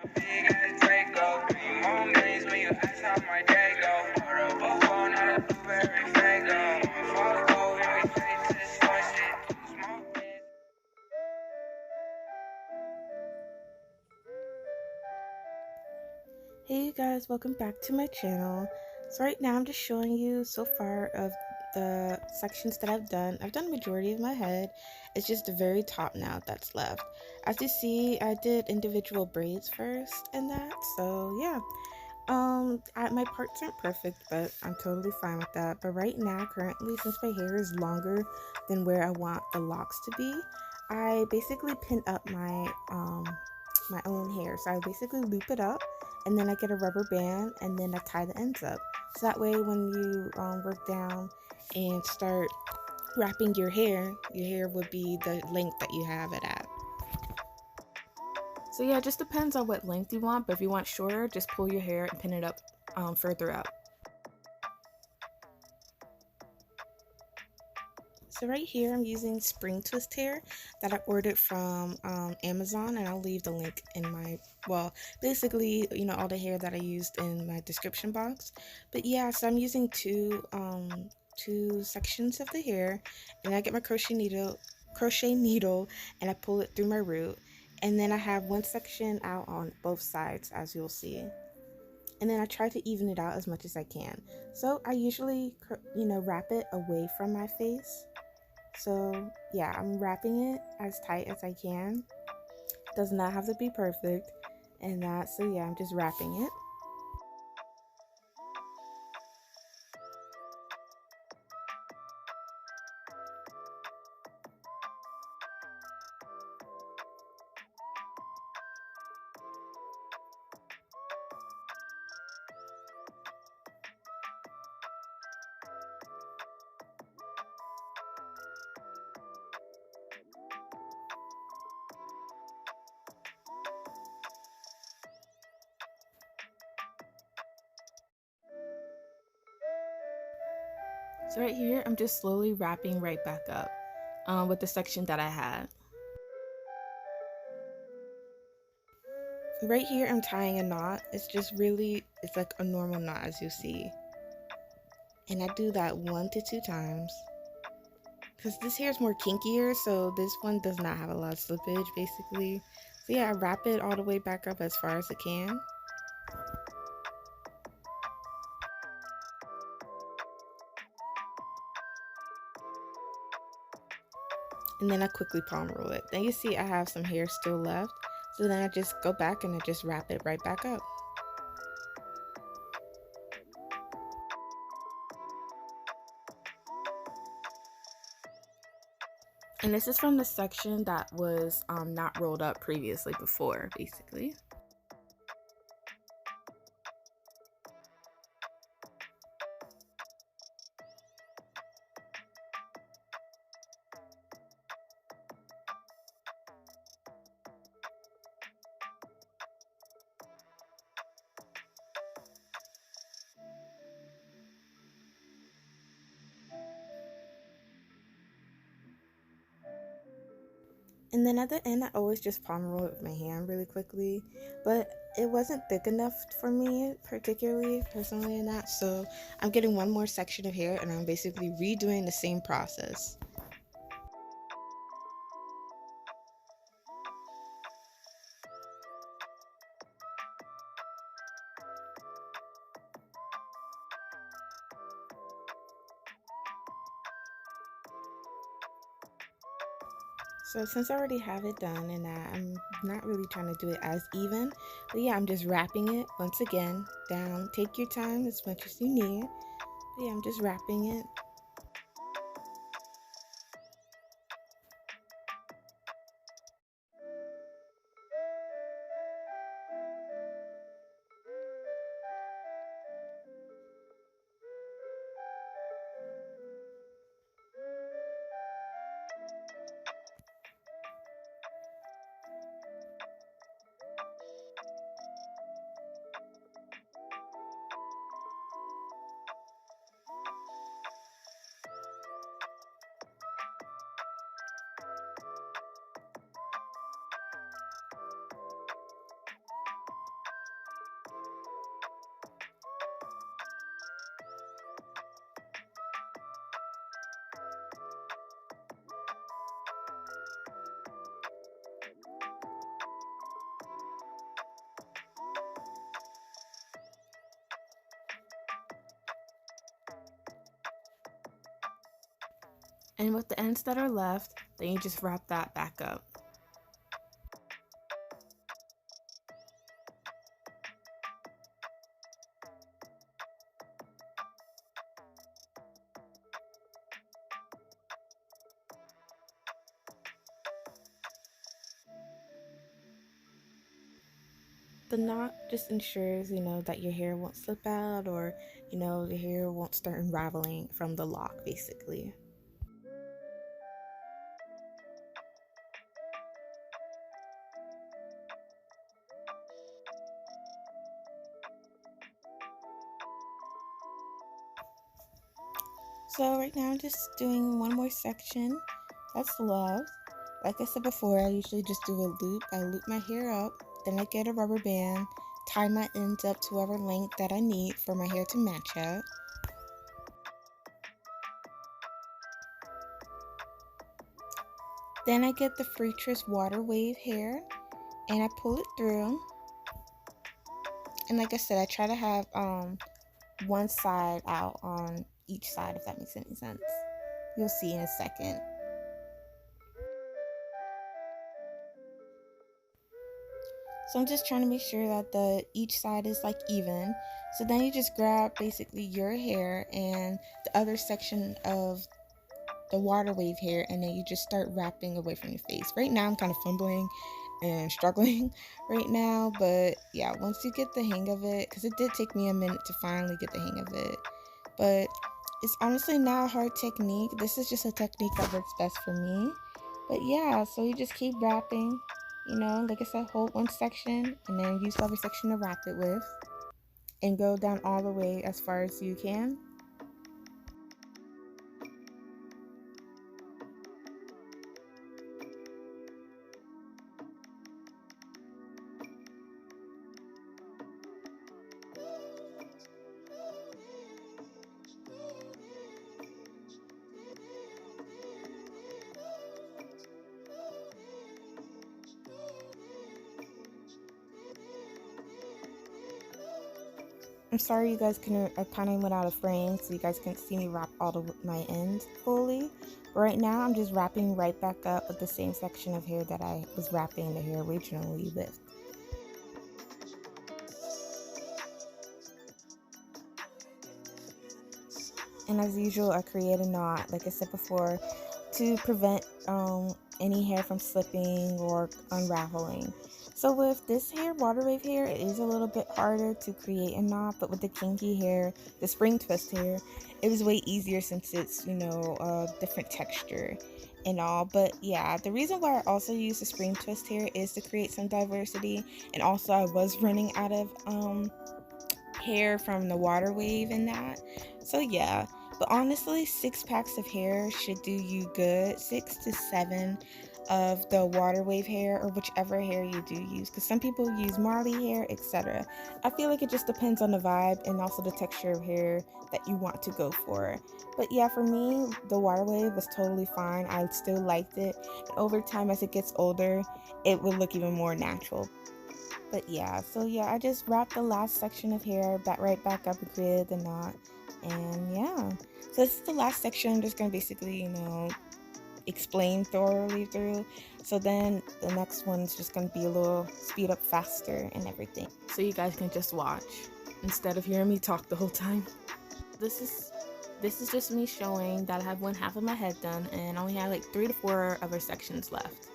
Hey you guys, welcome back to my channel. So right now I'm just showing you so far of the sections that I've done. I've done the majority of my head. It's just the very top now that's left. As you see, I did individual braids first and that. So yeah, my parts aren't perfect, but I'm totally fine with that. But right now, currently, since my hair is longer than where I want the locks to be, I basically pin up my own hair. So I basically loop it up, and then I get a rubber band, and then I tie the ends up. So that way, when you work down and start wrapping your hair would be the length that you have it at. So yeah, it just depends on what length you want, but if you want shorter, just pull your hair and pin it up further up. So right here I'm using spring twist hair that I ordered from Amazon, and I'll leave the link in my, well, basically, you know, all the hair that I used in my description box. But yeah, so I'm using two sections of the hair, and I get my crochet needle and I pull it through my root, and then I have one section out on both sides, as you'll see. And then I try to even it out as much as I can. So I usually, wrap it away from my face. So yeah, I'm wrapping it as tight as I can. Does not have to be perfect and that. So yeah, I'm just wrapping it. So right here, I'm just slowly wrapping right back up with the section that I had. Right here, I'm tying a knot. It's like a normal knot, as you see. And I do that 1 to 2 times. Because this hair is more kinkier, so this one does not have a lot of slippage, basically. So yeah, I wrap it all the way back up as far as I can. And then I quickly palm roll it. Then you see I have some hair still left, so then I just go back and I just wrap it right back up. And this is from the section that was not rolled up previously before, basically. And then at the end, I always just palm roll it with my hand really quickly, but it wasn't thick enough for me, particularly, personally, in that, so I'm getting one more section of hair and I'm basically redoing the same process. So since I already have it done and I'm not really trying to do it as even, but yeah, I'm just wrapping it once again down. Take your time as much as you need. But yeah, I'm just wrapping it. And with the ends that are left, then you just wrap that back up. The knot just ensures, that your hair won't slip out, or, the hair won't start unraveling from the lock, basically. So right now I'm just doing one more section that's left. Like I said before, I usually just do a loop. I loop my hair up, then I get a rubber band, tie my ends up to whatever length that I need for my hair to match up. Then I get the Freetress Water wave hair and I pull it through. And like I said, I try to have one side out on each side, if that makes any sense. You'll see in a second. So I'm just trying to make sure that each side is like even. So then you just grab basically your hair and the other section of the water wave hair, and then you just start wrapping away from your face. Right now I'm kind of fumbling and struggling right now, but yeah, once you get the hang of it, because it did take me a minute to finally get the hang of it, but it's honestly not a hard technique. This is just a technique that works best for me. But yeah, so you just keep wrapping, like I said, hold one section and then use the other section to wrap it with, and go down all the way as far as you can. I'm sorry you guys I kind of went out of frame, so you guys couldn't see me wrap all of my ends fully. But right now I'm just wrapping right back up with the same section of hair that I was wrapping the hair originally with. And as usual, I create a knot, like I said before, to prevent any hair from slipping or unraveling. So with this hair, water wave hair, it is a little bit harder to create a knot, but with the kinky hair, the spring twist hair, it was way easier since it's, a different texture and all. But yeah, the reason why I also use the spring twist hair is to create some diversity, and also I was running out of hair from the water wave and that. So yeah, but honestly 6 packs of hair should do you good. 6 to 7 of the water wave hair, or whichever hair you do use, because some people use Marley hair, etc. I feel like it just depends on the vibe and also the texture of hair that you want to go for. But yeah, for me the water wave was totally fine. I still liked it, and over time as it gets older it will look even more natural. But yeah, so yeah, I just wrapped the last section of hair right back up and created the knot. And yeah, so this is the last section. I'm just gonna basically, explain thoroughly through. So then the next one's just gonna be a little speed up faster and everything. So you guys can just watch instead of hearing me talk the whole time. This is just me showing that I have one half of my head done and only have like 3 to 4 other sections left.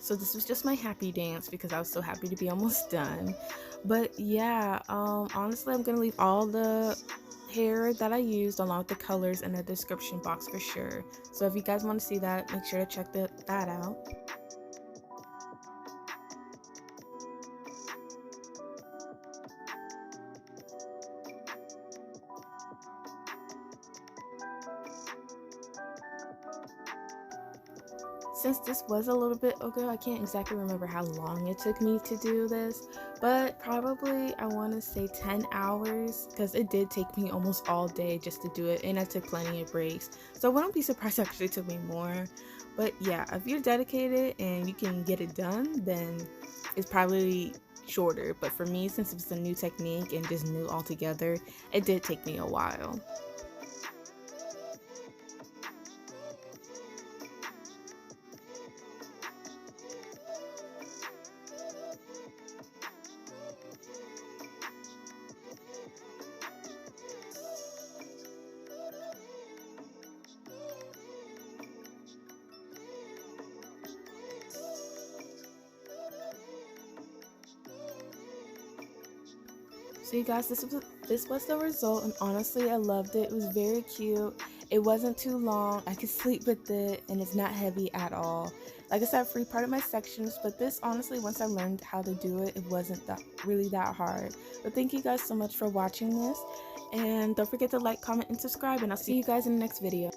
So this was just my happy dance because I was so happy to be almost done. But yeah, honestly, I'm gonna leave all the hair that I used along with the colors in the description box for sure. So if you guys want to see that, make sure to check that out. Since this was a little bit ago, I can't exactly remember how long it took me to do this, but probably I want to say 10 hours because it did take me almost all day just to do it, and I took plenty of breaks. So I wouldn't be surprised if it actually took me more. But yeah, if you're dedicated and you can get it done, then it's probably shorter. But for me, since it was a new technique and just new altogether, it did take me a while. So you guys, this was the result, and honestly, I loved it. It was very cute. It wasn't too long. I could sleep with it, and it's not heavy at all. Like I said, I've free part of my sections, but this honestly, once I learned how to do it, it wasn't really that hard. But thank you guys so much for watching this, and don't forget to like, comment, and subscribe. And I'll see you guys in the next video.